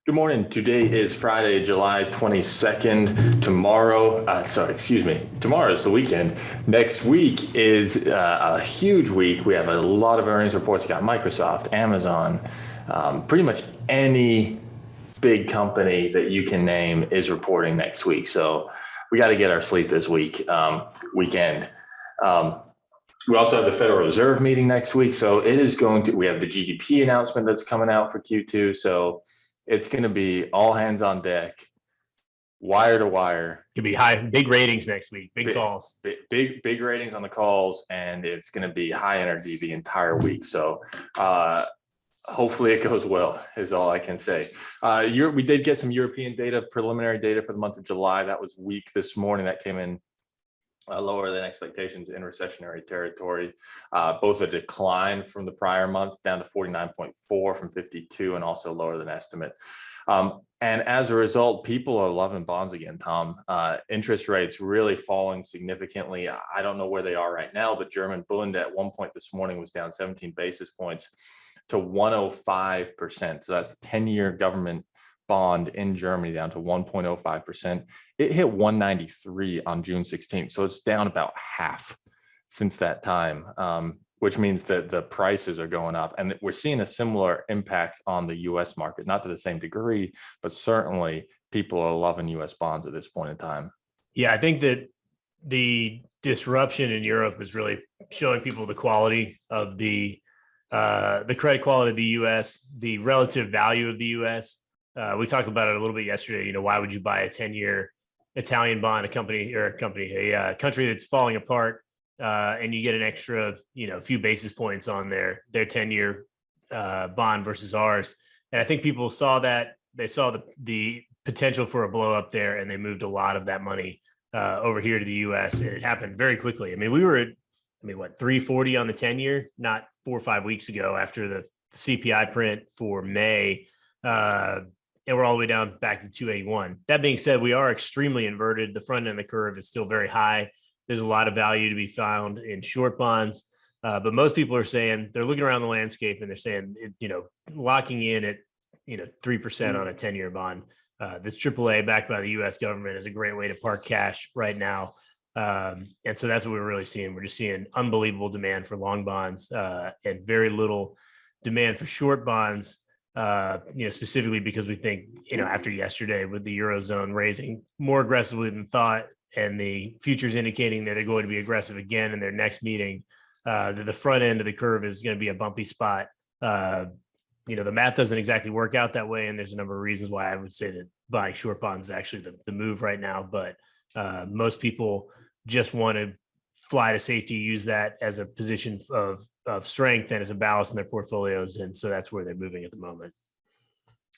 Good morning. Today is Friday, July 22nd. Tomorrow is the weekend. Next week is a huge week. We have a lot of earnings reports. You got Microsoft, Amazon, pretty much any big company that you can name is reporting next week. So we got to get our sleep this weekend. We also have the Federal Reserve meeting next week. So we have the GDP announcement that's coming out for Q2. So it's going to be all hands on deck, wire to wire. Could be big ratings next week, big calls. Big ratings on the calls, and it's going to be high energy the entire week. So hopefully it goes well, is all I can say. We did get some European data, preliminary data for the month of July. That was weak this morning. That came in lower than expectations in recessionary territory. Both a decline from the prior month down to 49.4 from 52, and also lower than estimate. And as a result, people are loving bonds again, Tom. Interest rates really falling significantly. I don't know where they are right now, but German Bund at one point this morning was down 17 basis points to 105%. So that's 10-year government bond in Germany down to 1.05%. It hit 193 on June 16th. So it's down about half since that time, which means that the prices are going up. And we're seeing a similar impact on the US market, not to the same degree, but certainly people are loving US bonds at this point in time. Yeah, I think that the disruption in Europe is really showing people the quality of the credit quality of the US, the relative value of the US. We talked about it a little bit yesterday. Why would you buy a 10-year Italian bond, a country that's falling apart, and you get an extra, few basis points on their 10-year bond versus ours. And I think people saw that. They saw the potential for a blow up there, and they moved a lot of that money over here to the U.S. And it happened very quickly. I mean, we were at 340 on the 10-year, not 4 or 5 weeks ago after the CPI print for May. And we're all the way down back to 281. That being said, we are extremely inverted. The front end of the curve is still very high. There's a lot of value to be found in short bonds. But most people are saying they're looking around the landscape and they're saying, locking in at, 3% on a 10-year bond. This AAA backed by the U.S. government is a great way to park cash right now. And so that's what we're really seeing. We're just seeing unbelievable demand for long bonds and very little demand for short bonds. Specifically because we think, after yesterday with the Eurozone raising more aggressively than thought, and the futures indicating that they're going to be aggressive again in their next meeting, that the front end of the curve is going to be a bumpy spot. The math doesn't exactly work out that way. And there's a number of reasons why I would say that buying short bonds is actually the move right now. But most people just want to fly to safety, use that as a position of strength and as a ballast in their portfolios. And so that's where they're moving at the moment.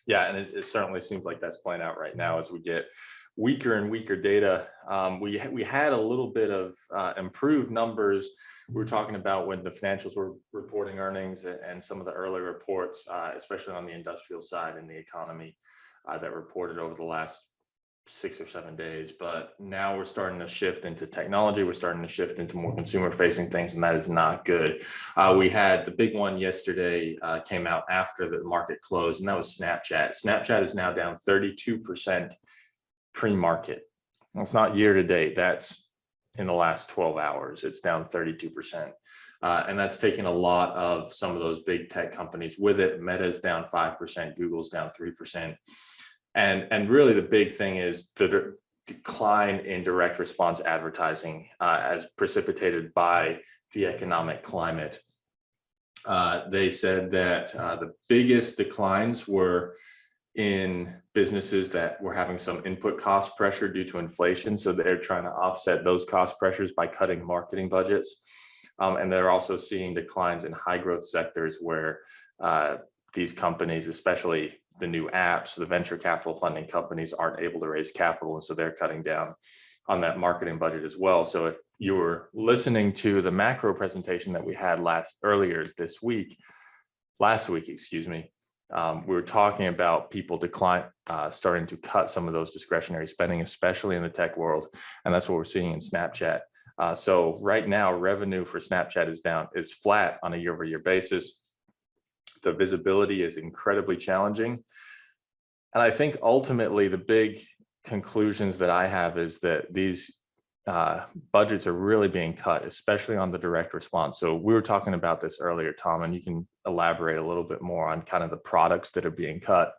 Yeah, and it certainly seems like that's playing out right now as we get weaker and weaker data. We had a little bit of improved numbers. We were talking about when the financials were reporting earnings and some of the early reports, especially on the industrial side in the economy that reported over the last 6 or 7 days. But now we're starting to shift into technology. We're starting to shift into more consumer facing things, and that is not good. We had the big one yesterday came out after the market closed, and that was Snapchat. Snapchat is now down 32% pre-market. It's not year to date. That's in the last 12 hours. It's down 32%. And that's taken a lot of some of those big tech companies with it. Meta's down 5%, Google's down 3%. And really the big thing is the decline in direct response advertising as precipitated by the economic climate. They said that the biggest declines were in businesses that were having some input cost pressure due to inflation. So they're trying to offset those cost pressures by cutting marketing budgets. And they're also seeing declines in high growth sectors where these companies, especially the new apps, the venture capital funding companies, aren't able to raise capital. And so they're cutting down on that marketing budget as well. So if you were listening to the macro presentation that we had last week, we were talking about people starting to cut some of those discretionary spending, especially in the tech world. And that's what we're seeing in Snapchat. So right now, revenue for Snapchat is flat on a year-over-year basis. The visibility is incredibly challenging. And I think ultimately the big conclusions that I have is that these budgets are really being cut, especially on the direct response. So we were talking about this earlier, Tom, and you can elaborate a little bit more on kind of the products that are being cut.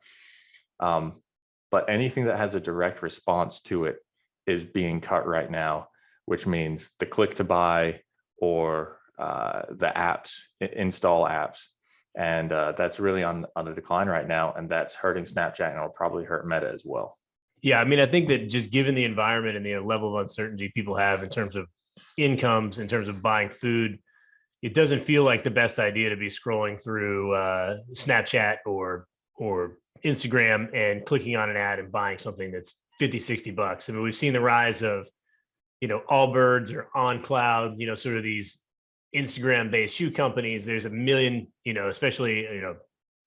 But anything that has a direct response to it is being cut right now, which means the click to buy or the apps, install apps. And that's really on the decline right now. And that's hurting Snapchat, and it'll probably hurt Meta as well. Yeah, I mean, I think that just given the environment and the level of uncertainty people have in terms of incomes, in terms of buying food, it doesn't feel like the best idea to be scrolling through Snapchat or Instagram and clicking on an ad and buying something that's 50, $60. I mean, we've seen the rise of, Allbirds or OnCloud, sort of these Instagram based shoe companies. There's a million, especially,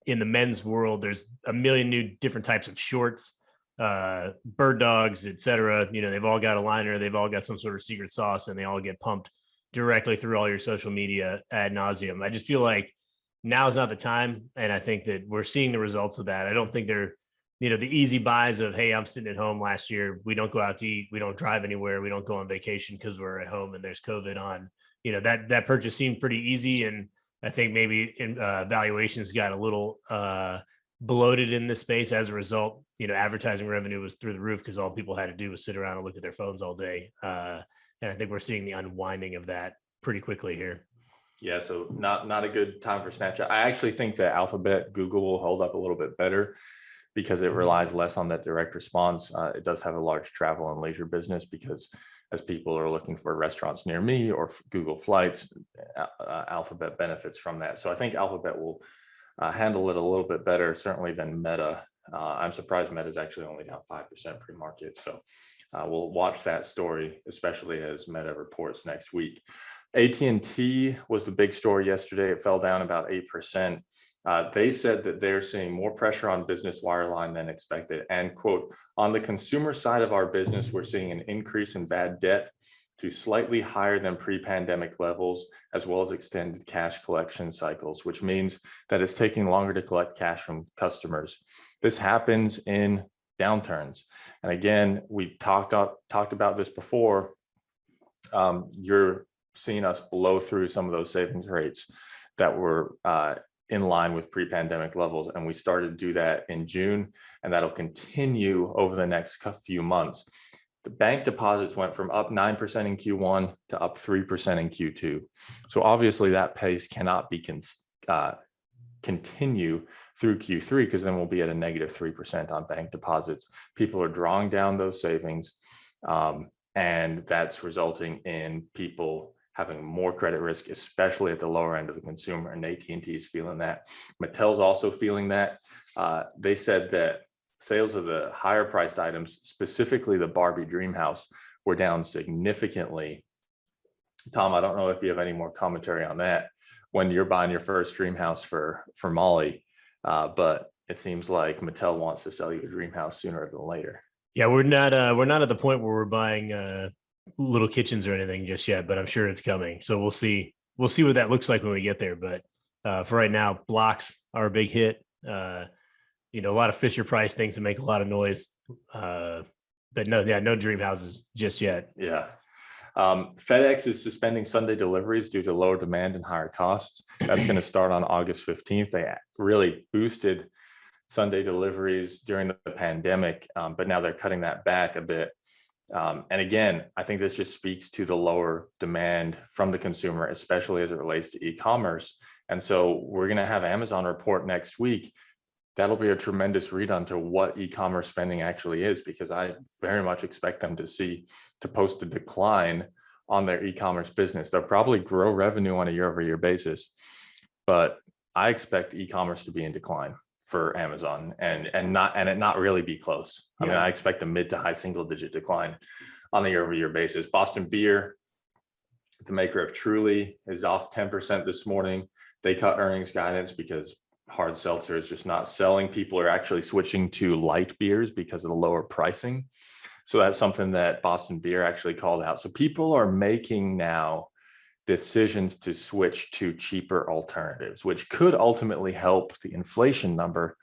in the men's world, there's a million new different types of shorts, bird dogs, et cetera. They've all got a liner, they've all got some sort of secret sauce, and they all get pumped directly through all your social media ad nauseum. I just feel like now is not the time. And I think that we're seeing the results of that. I don't think they're, the easy buys of, hey, I'm sitting at home last year. We don't go out to eat. We don't drive anywhere. We don't go on vacation because we're at home and there's COVID on. That purchase seemed pretty easy. And I think maybe valuations got a little bloated in this space as a result. Advertising revenue was through the roof because all people had to do was sit around and look at their phones all day. And I think we're seeing the unwinding of that pretty quickly here. Yeah, so not a good time for Snapchat. I actually think that Alphabet, Google will hold up a little bit better because it relies less on that direct response. It does have a large travel and leisure business because as people are looking for restaurants near me or Google Flights, Alphabet benefits from that. So I think Alphabet will handle it a little bit better, certainly than Meta. I'm surprised Meta is actually only down 5% pre-market. So we'll watch that story, especially as Meta reports next week. AT&T was the big story yesterday. It fell down about 8%. They said that they're seeing more pressure on business wireline than expected. And quote, on the consumer side of our business, we're seeing an increase in bad debt to slightly higher than pre-pandemic levels, as well as extended cash collection cycles, which means that it's taking longer to collect cash from customers. This happens in downturns. And again, we talked about this before. You're seeing us blow through some of those savings rates that were in line with pre-pandemic levels. And we started to do that in June, and that'll continue over the next few months. The bank deposits went from up 9% in Q1 to up 3% in Q2. So obviously that pace cannot be continue through Q3, because then we'll be at a negative 3% on bank deposits. People are drawing down those savings, and that's resulting in people having more credit risk, especially at the lower end of the consumer, and AT&T is feeling that. Mattel's also feeling that. They said that sales of the higher priced items, specifically the Barbie Dream House, were down significantly. Tom, I don't know if you have any more commentary on that when you're buying your first dream house for Molly, but it seems like Mattel wants to sell you a dream house sooner than later. Yeah, we're not at the point where we're buying little kitchens or anything just yet, but I'm sure it's coming. So we'll see what that looks like when we get there. But for right now, blocks are a big hit. A lot of Fisher Price things that make a lot of noise. But no dream houses just yet. Yeah. FedEx is suspending Sunday deliveries due to lower demand and higher costs. That's going to start on August 15th. They really boosted Sunday deliveries during the pandemic, but now they're cutting that back a bit. And again, I think this just speaks to the lower demand from the consumer, especially as it relates to e-commerce. And so we're going to have Amazon report next week. That'll be a tremendous read onto what e-commerce spending actually is, because I very much expect them to post a decline on their e-commerce business. They'll probably grow revenue on a year-over-year basis, but I expect e-commerce to be in decline for Amazon and it not really be close. I mean, I expect a mid to high single-digit decline on a year-over-year basis. Boston Beer, the maker of Truly, is off 10% this morning. They cut earnings guidance because hard seltzer is just not selling. People are actually switching to light beers because of the lower pricing. So that's something that Boston Beer actually called out. So people are making now decisions to switch to cheaper alternatives, which could ultimately help the inflation number.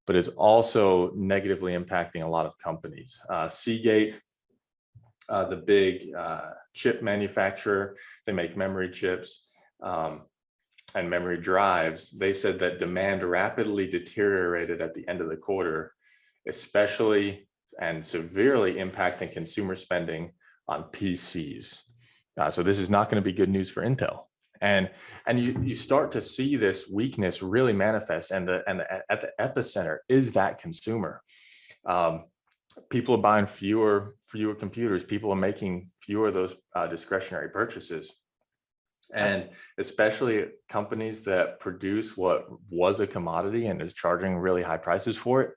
but it's also negatively impacting a lot of companies. Seagate, the big chip manufacturer, they make memory chips and memory drives. They said that demand rapidly deteriorated at the end of the quarter, especially and severely impacting consumer spending on PCs. So this is not going to be good news for Intel. And you start to see this weakness really manifest, and at the epicenter is that consumer. People are buying fewer computers. People are making fewer of those discretionary purchases. And especially companies that produce what was a commodity and is charging really high prices for it,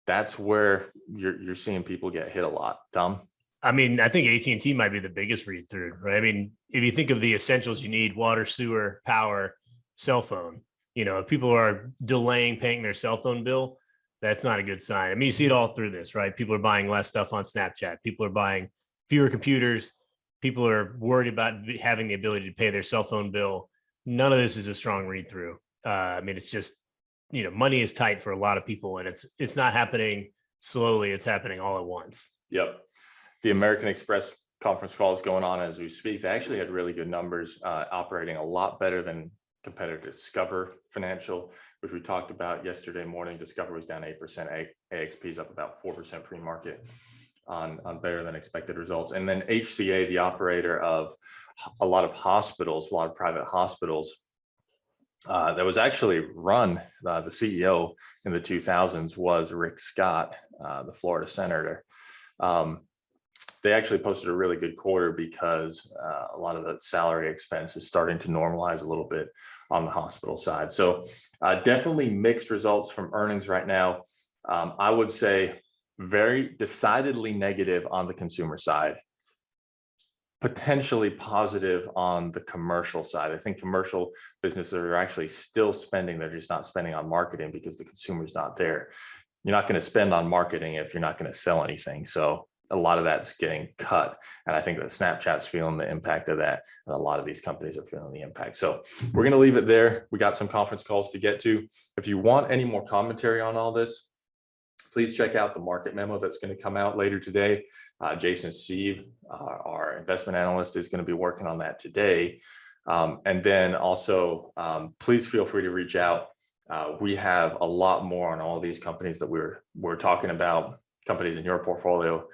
that's where you're seeing people get hit a lot. Tom? I mean, I think AT&T might be the biggest read through, right? I mean, if you think of the essentials you need, water, sewer, power, cell phone, if people are delaying paying their cell phone bill, that's not a good sign. I mean, you see it all through this, right? People are buying less stuff on Snapchat. People are buying fewer computers. People are worried about having the ability to pay their cell phone bill. None of this is a strong read through. I mean, it's just, money is tight for a lot of people, and it's not happening slowly. It's happening all at once. Yep. The American Express conference call is going on as we speak. They actually had really good numbers, operating a lot better than competitor Discover Financial, which we talked about yesterday morning. Discover was down 8%, AXP is up about 4% pre-market on better than expected results. And then HCA, the operator of a lot of hospitals, a lot of private hospitals, that was actually run, the CEO in the 2000s was Rick Scott, the Florida senator. They actually posted a really good quarter because a lot of the salary expense is starting to normalize a little bit on the hospital side. So definitely mixed results from earnings right now. I would say very decidedly negative on the consumer side, potentially positive on the commercial side. I think commercial businesses are actually still spending. They're just not spending on marketing because the consumer's not there. You're not going to spend on marketing if you're not going to sell anything. So a lot of that's getting cut. And I think that Snapchat's feeling the impact of that. And a lot of these companies are feeling the impact. So we're going to leave it there. We got some conference calls to get to. If you want any more commentary on all this, please check out the market memo that's going to come out later today. Jason Sieve, our investment analyst, is going to be working on that today. And then also, please feel free to reach out. We have a lot more on all these companies that we're talking about, companies in your portfolio,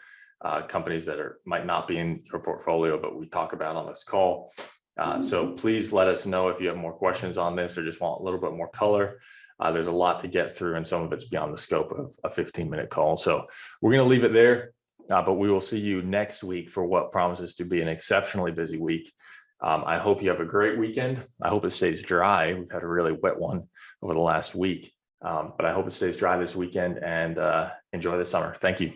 companies that might not be in your portfolio, but we talk about on this call. So please let us know if you have more questions on this or just want a little bit more color. There's a lot to get through, and some of it's beyond the scope of a 15-minute call. So we're going to leave it there, but we will see you next week for what promises to be an exceptionally busy week. I hope you have a great weekend. I hope it stays dry. We've had a really wet one over the last week, but I hope it stays dry this weekend, and enjoy the summer. Thank you.